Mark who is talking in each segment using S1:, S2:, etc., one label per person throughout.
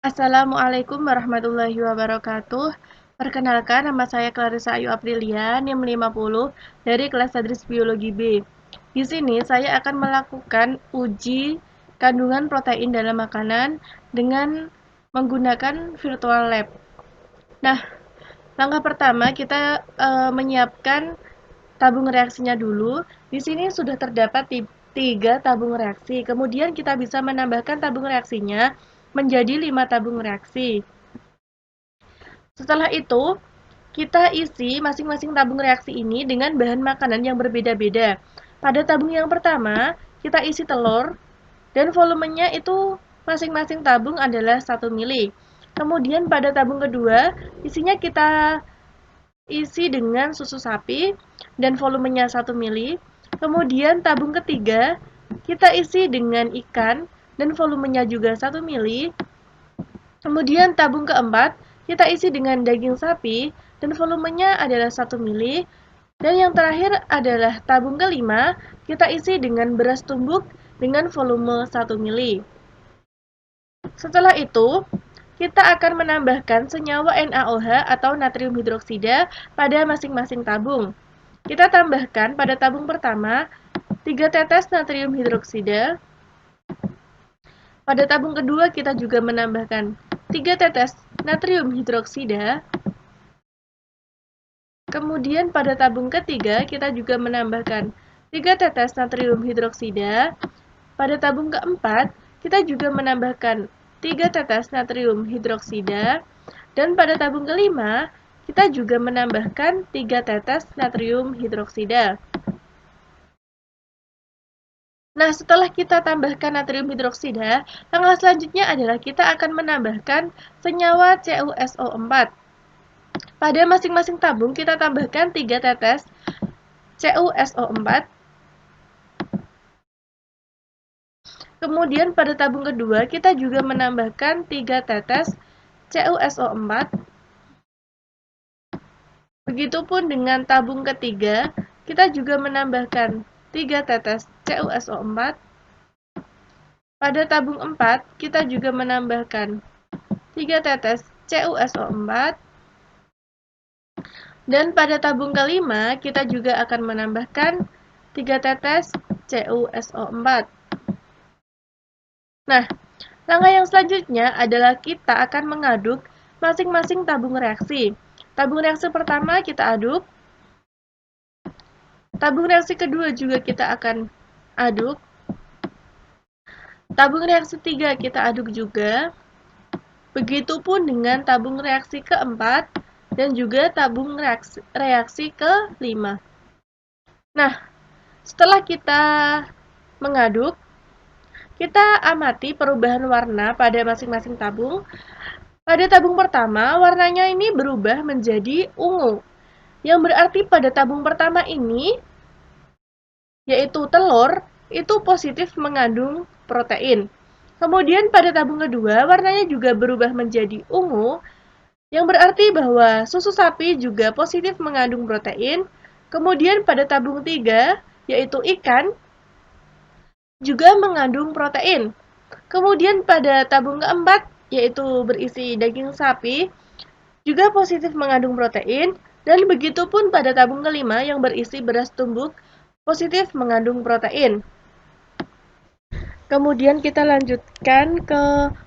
S1: Assalamualaikum warahmatullahi wabarakatuh. Perkenalkan, nama saya Clarissa Ayu Aprilia, NIM 50 dari kelas Tadris Biologi B. Di sini saya akan melakukan uji kandungan protein dalam makanan dengan menggunakan virtual lab. Nah, langkah pertama kita menyiapkan tabung reaksinya dulu. Di sini sudah terdapat 3 tabung reaksi. Kemudian kita bisa menambahkan tabung reaksinya menjadi 5 tabung reaksi. Setelah itu, kita isi masing-masing tabung reaksi ini dengan bahan makanan yang berbeda-beda. Pada tabung yang pertama, kita isi telur dan volumenya itu masing-masing tabung adalah 1 mili. Kemudian pada tabung kedua, isinya kita isi dengan susu sapi dan volumenya 1 mili. Kemudian tabung ketiga, kita isi dengan ikan dan volumenya juga 1 mili. Kemudian tabung keempat, kita isi dengan daging sapi dan volumenya adalah 1 mili. Dan yang terakhir adalah tabung kelima, kita isi dengan beras tumbuk dengan volume 1 mili. Setelah itu, kita akan menambahkan senyawa NaOH atau natrium hidroksida pada masing-masing tabung. Kita tambahkan pada tabung pertama 3 tetes natrium hidroksida. Pada tabung kedua kita juga menambahkan 3 tetes natrium hidroksida. Kemudian pada tabung ketiga kita juga menambahkan 3 tetes natrium hidroksida. Pada tabung keempat kita juga menambahkan 3 tetes natrium hidroksida. Dan pada tabung kelima kita juga menambahkan 3 tetes natrium hidroksida. Nah, setelah kita tambahkan natrium hidroksida, langkah selanjutnya adalah kita akan menambahkan senyawa CuSO4. Pada masing-masing tabung kita tambahkan 3 tetes CuSO4. Kemudian pada tabung kedua kita juga menambahkan 3 tetes CuSO4. Begitupun dengan tabung ketiga, kita juga menambahkan 3 tetes CuSO4. Pada tabung 4, kita juga menambahkan 3 tetes CuSO4. Dan pada tabung kelima, kita juga akan menambahkan 3 tetes CuSO4. Nah, langkah yang selanjutnya adalah kita akan mengaduk masing-masing tabung reaksi. Tabung reaksi pertama kita aduk. Tabung reaksi kedua juga kita akan aduk. Tabung reaksi 3 kita aduk juga. Begitupun dengan tabung reaksi keempat dan juga tabung reaksi ke-5. Nah, setelah kita mengaduk, kita amati perubahan warna pada masing-masing tabung. Pada tabung pertama, warnanya ini berubah menjadi ungu. Yang berarti pada tabung pertama ini, yaitu telur, itu positif mengandung protein. Kemudian pada tabung kedua, warnanya juga berubah menjadi ungu, yang berarti bahwa susu sapi juga positif mengandung protein. Kemudian pada tabung 3, yaitu ikan, juga mengandung protein. Kemudian pada tabung keempat, yaitu berisi daging sapi, juga positif mengandung protein. Dan begitu pun pada tabung kelima yang berisi beras tumbuk, positif mengandung protein. Kemudian kita lanjutkan ke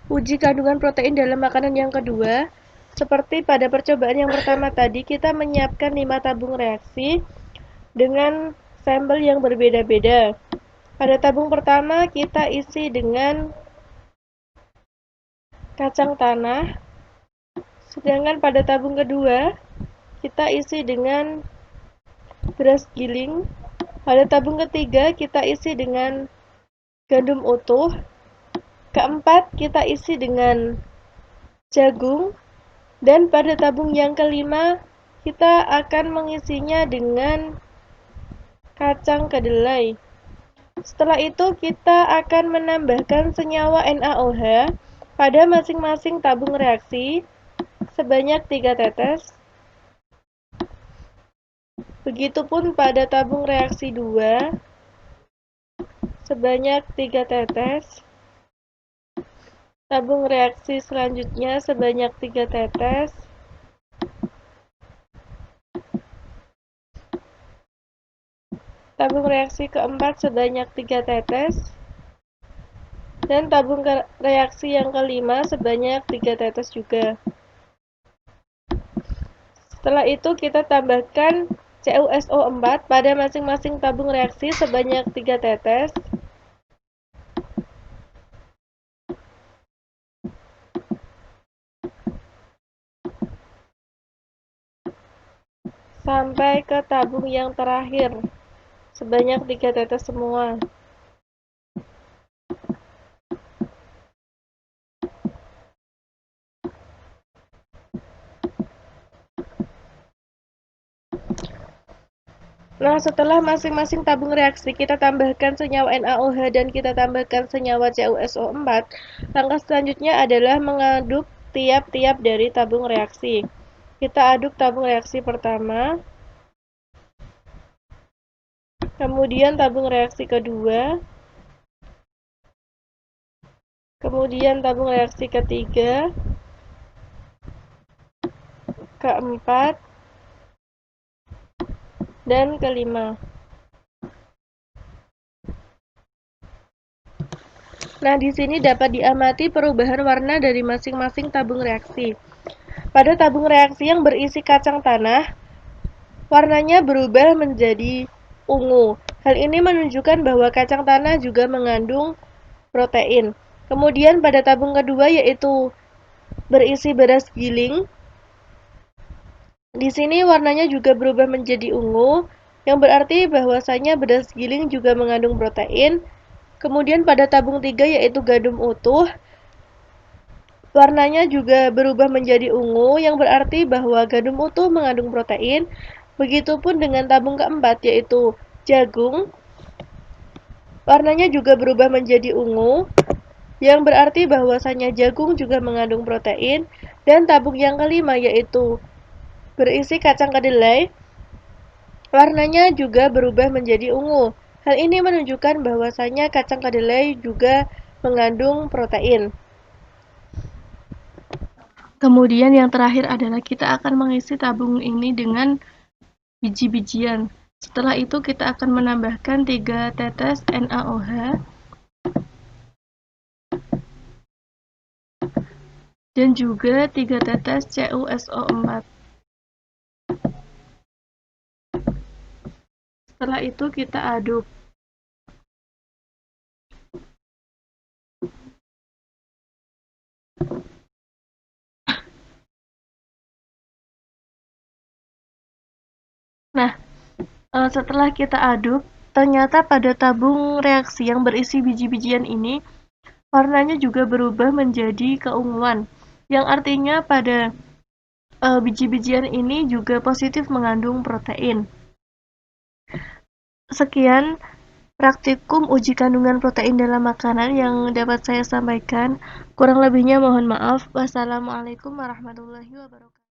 S1: uji kandungan protein dalam makanan yang kedua. Seperti pada percobaan yang pertama tadi, kita menyiapkan 5 tabung reaksi dengan sampel yang berbeda-beda. Pada tabung pertama kita isi dengan kacang tanah, sedangkan pada tabung kedua kita isi dengan beras giling. Pada tabung ketiga kita isi dengan gandum utuh. Keempat kita isi dengan jagung. Dan pada tabung yang kelima kita akan mengisinya dengan kacang kedelai. Setelah itu kita akan menambahkan senyawa NaOH pada masing-masing tabung reaksi sebanyak 3 tetes. Begitupun pada tabung reaksi 2 sebanyak 3 tetes. Tabung reaksi selanjutnya sebanyak 3 tetes. Tabung reaksi keempat sebanyak 3 tetes. Dan tabung reaksi yang kelima sebanyak 3 tetes juga. Setelah itu kita tambahkan CuSO4 pada masing-masing tabung reaksi sebanyak 3 tetes. Sampai ke tabung yang terakhir sebanyak 3 tetes semua. Nah, setelah masing-masing tabung reaksi kita tambahkan senyawa NaOH dan kita tambahkan senyawa CuSO4, langkah selanjutnya adalah mengaduk tiap-tiap dari tabung reaksi. Kita aduk tabung reaksi pertama, kemudian tabung reaksi kedua, kemudian tabung reaksi ketiga, keempat, dan kelima. Nah, di sini dapat diamati perubahan warna dari masing-masing tabung reaksi. Pada tabung reaksi yang berisi kacang tanah, warnanya berubah menjadi ungu. Hal ini menunjukkan bahwa kacang tanah juga mengandung protein. Kemudian pada tabung kedua yaitu berisi beras giling. Di sini warnanya juga berubah menjadi ungu, yang berarti bahwasanya beras giling juga mengandung protein. Kemudian pada tabung 3 yaitu gandum utuh, warnanya juga berubah menjadi ungu, yang berarti bahwa gandum utuh mengandung protein. Begitupun dengan tabung keempat yaitu jagung, warnanya juga berubah menjadi ungu, yang berarti bahwasanya jagung juga mengandung protein. Dan tabung yang kelima yaitu berisi kacang kedelai, warnanya juga berubah menjadi ungu. Hal ini menunjukkan bahwasanya kacang kedelai juga mengandung protein. Kemudian yang terakhir adalah kita akan mengisi tabung ini dengan biji-bijian. Setelah itu kita akan menambahkan 3 tetes NaOH dan juga 3 tetes CuSO4. Setelah itu kita aduk. Nah, setelah kita aduk, ternyata pada tabung reaksi yang berisi biji-bijian ini, warnanya juga berubah menjadi keunguan, yang artinya pada biji-bijian ini juga positif mengandung protein. Sekian praktikum uji kandungan protein dalam makanan yang dapat saya sampaikan. Kurang lebihnya mohon maaf. Wassalamualaikum warahmatullahi wabarakatuh.